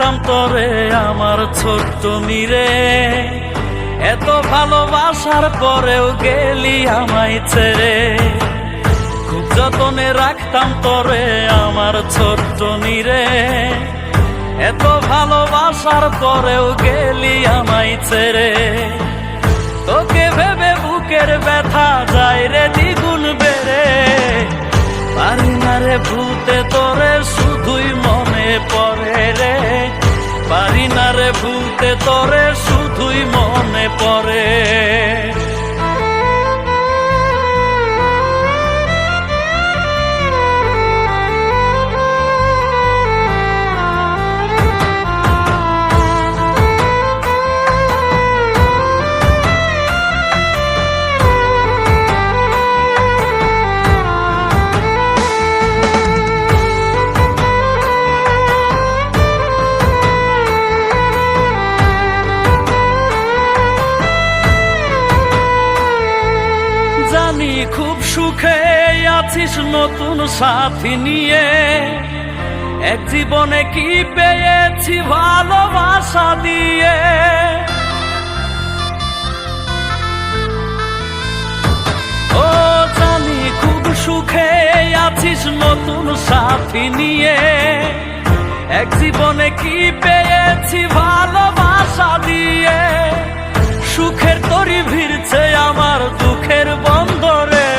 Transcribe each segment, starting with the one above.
রাখতাম তোরে আমার ছোট্ট নীরে, এত ভালোবাসার পরেও গেলি আমায় ছেড়ে। খুব যতনে রাখতাম তোরে আমার ছোট্ট নীরে, এত ভালোবাসার পরেও গেলি আমায় ছেড়ে। তোকে ভেবে বুকের ব্যথা যায় রে দ্বিগুণ বেড়ে, পারি না রে ভুলতে তোরে শুধুই মনে পড়ে রে, পারি না রে ভুলতে তোরে শুধুই মনে পড়ে। জানি খুব সুখে আছিস নতুন সাথী নিয়ে, এক জীবনে কি পেয়েছি ভালোবাসা দিয়ে। ও জানি খুব সুখে আছিস নতুন সাথী নিয়ে, এক জীবনে কি পেয়েছি ভালোবাসা দিয়ে। সুখের তরি ভিড়ছে আমার দুঃখের বন্দরে,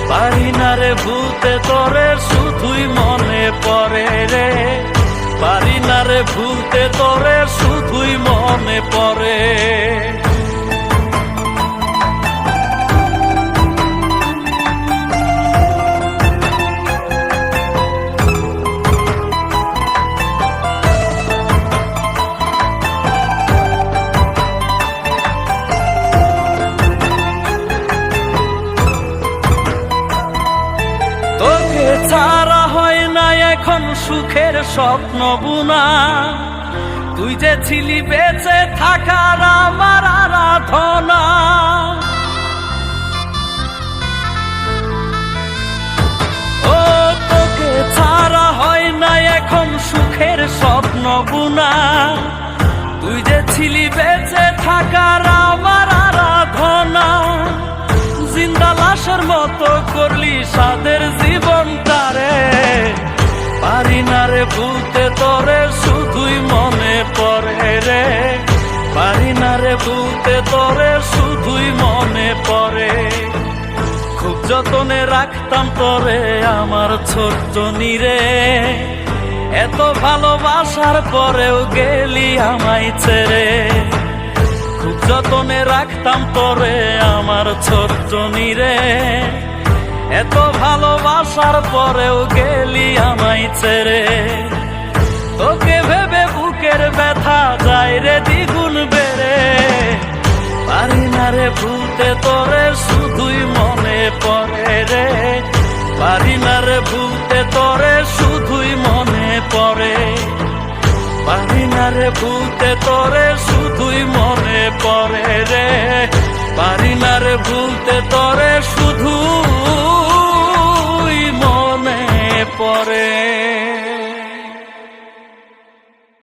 পারি না রে ভুলতে তোরে শুধুই মনে পড়ে রে, পারি না রে ভুলতে তোরে শুধুই মনে পড়ে। তোকে ছাড়া হয় না এখন সুখের স্বপ্ন বুনা, তুই যে ছিলি বেঁচে থাকার আমার আরাধনা। ও তোকে ছাড়া হয় না এখন সুখের স্বপ্ন বুনা, তুই যে ছিলি বেঁচে থাকার আমার আরাধনা। জিন্দা লাশের মতো করলি সাদের জীবনটারে, পারি না রে ভুলতে তোরে শুধুই মনে পড়ে রে, পারি না রে ভুলতে তোরে শুধুই মনে পড়ে। খুব যতনে রাখতাম তোরে আমার ছোট্ট নীরে, এত ভালোবাসার পরেও গেলি আমায় ছেড়ে। খুব যতনে রাখতাম তোরে আমার ছোট্ট নীরে, এত ভালোবাসার পরেও গেলি আমায় ছেড়ে। তোকে ভেবে বুকের ব্যথা যায় রে দ্বিগুণ বেড়ে, পারি না রে ভুলতে তোরে শুধুই মনে পড়ে রে, পারি না রে ভুলতে তোরে শুধুই মনে পড়ে, পারি না রে ভুলতে তোরে শুধুই মনে পড়ে রে, পারি না রে ভুলতে তোরে শুধুই মনে পড়ে।